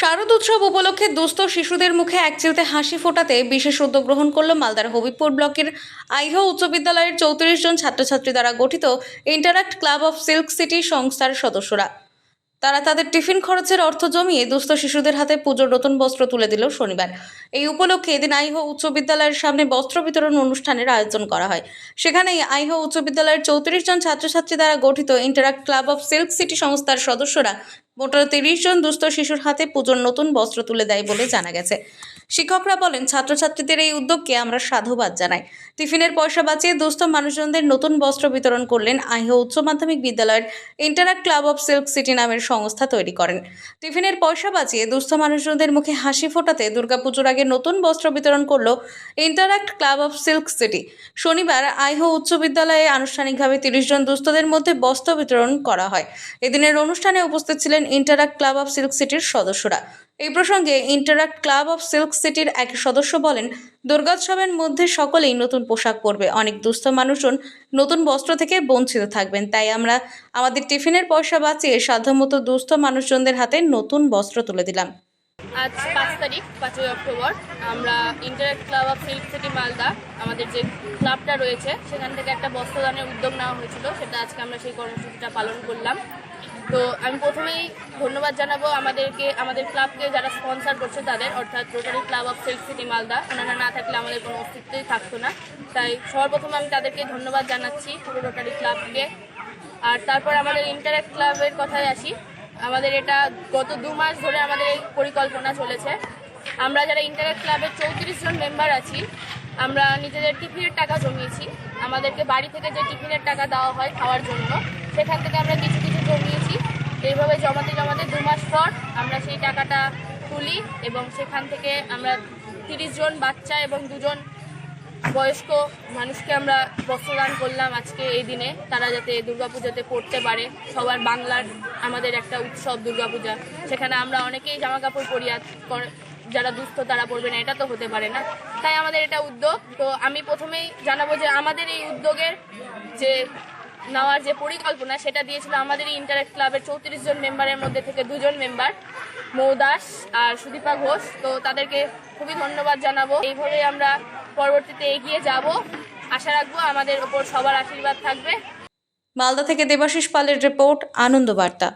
শারদ উৎসব উপলক্ষে দুস্থ শিশুদের মুখে একচিলতে হাসি ফোটাতে বিশেষ উদ্যোগ গ্রহণ করল মালদার হবিবপুর ব্লকের আইহ উচ্চ বিদ্যালয়ের 34 জন ছাত্রছাত্রী দ্বারা গঠিত interact club of silk city সংস্থার সদস্যরা। তারা তাদের টিফিন খরচের অর্থ জমিয়ে দুস্থ শিশুদের হাতে পুজোর নতুন বস্ত্র তুলে দিল শনিবার। এই উপলক্ষে এদিন আইহ উচ্চ বিদ্যালয়ের সামনে বস্ত্র বিতরণ অনুষ্ঠানের আয়োজন করা হয়। সেখানেই আইহ উচ্চ বিদ্যালয়ের 34 জন ছাত্রছাত্রী দ্বারা গঠিত interact club of silk city সংস্থার সদস্যরা মোট 30 জন দুস্থ শিশুর হাতে পুজোর নতুন বস্ত্র তুলে দেয় বলে জানা গেছে। শিক্ষকরা বলেন, ছাত্রছাত্রীদের এই উদ্যোগকে আমরা সাধুবাদ জানাই। টিফিনের পয়সা বাঁচিয়ে দুস্থ মানুষজনদের নতুন বস্ত্র বিতরণ করলেন আইহ উচ্চ মাধ্যমিক বিদ্যালয়ের interact club of silk city নামের সংস্থা তৈরি করেন। টিফিনের পয়সা বাঁচিয়ে দুস্থ মানুষজনদের মুখে হাসি ফোটাতে দুর্গাপুজোর আগে নতুন বস্ত্র বিতরণ করল interact club of silk city. শনিবার আইহ উচ্চ বিদ্যালয়ে আনুষ্ঠানিকভাবে 30 জন দুস্থদের মধ্যে বস্ত্র বিতরণ করা হয়। এদিনের অনুষ্ঠানে উপস্থিত ছিলেন ইন্টারাক্ট ক্লাব অফ সিল্ক সিটির সদস্যরা। এই প্রসঙ্গে ইন্টারাক্ট ক্লাব অফ সিল্ক সিটির এক সদস্য বলেন, দুর্গোৎসবের মধ্যে সকলেই নতুন পোশাক পরবে, অনেক দুস্থ মানুষজন নতুন বস্ত্র থেকে বঞ্চিত থাকবেন, তাই আমরা আমাদের টিফিনের পয়সা বাঁচিয়ে সাধ্যমতো দুস্থ মানুষজনদের হাতে নতুন বস্ত্র তুলে দিলাম। আজ 5 তারিখ 5ই অক্টোবর আমরা interact club of silk city Malda আমাদের যে ক্লাবটা রয়েছে সেখান থেকে একটা বস্ত্রদানের উদ্যোগ নেওয়া হয়েছিল, সেটা আজকে আমরা সেই কর্মসূচিটা পালন করলাম। তো আমি প্রথমেই ধন্যবাদ জানাবো আমাদের ক্লাবকে যারা স্পন্সর করছে তাদের, অর্থাৎ rotary club of silk city Malda. ওনারা না থাকলে আমাদের কোনো অস্তিত্বই থাকতো না, তাই সর্বপ্রথমে আমি তাদেরকে ধন্যবাদ জানাচ্ছি পুরো রোটারি ক্লাবকে। আর তারপর আমাদের ইন্টারাক্ট ক্লাবের কথায় আসি। আমাদের এটা গত 2 মাস ধরে আমাদের এই পরিকল্পনা চলেছে। আমরা যারা ইন্টারাক্ট ক্লাবের 34 জন মেম্বার আছি, আমরা নিজেদের টিফিনের টাকা জমিয়েছি। আমাদেরকে বাড়ি থেকে যে টিফিনের টাকা দেওয়া হয় খাওয়ার জন্য, সেখান থেকে আমরা কিছু কিছু জমিয়েছি। এইভাবে জমাতে 2 মাস পর আমরা সেই টাকাটা তুলি এবং সেখান থেকে আমরা 30 জন বাচ্চা এবং 2 জন বয়স্ক মানুষকে আমরা বস্ত্রদান করলাম আজকে এই দিনে, তারা যাতে দুর্গাপূজাতে পড়তে পারে। সবার বাংলার আমাদের একটা উৎসব দুর্গাপূজা, সেখানে আমরা অনেকেই জামা কাপড় পরিয়ে, যারা দুস্থ তারা পড়বে না, এটা তো হতে পারে না। তাই আমাদের এটা উদ্যোগ। তো আমি প্রথমেই জানাবো যে আমাদের এই উদ্যোগের যে নেওয়ার যে পরিকল্পনা সেটা দিয়েছিল আমাদের এই ইন্টারাক্ট ক্লাবের 34 জন মেম্বারের মধ্যে থেকে 2 জন মেম্বার, মৌদাস আর সুদীপা ঘোষ। তো তাদেরকে খুবই ধন্যবাদ জানাবো। এইভাবে আমরা পরবর্তীতে এগিয়ে যাব, আশা রাখবো আমাদের ওপর সবার আশীর্বাদ থাকবে। মালদা থেকে দেবাশিস পালের রিপোর্ট, আনন্দ বার্তা।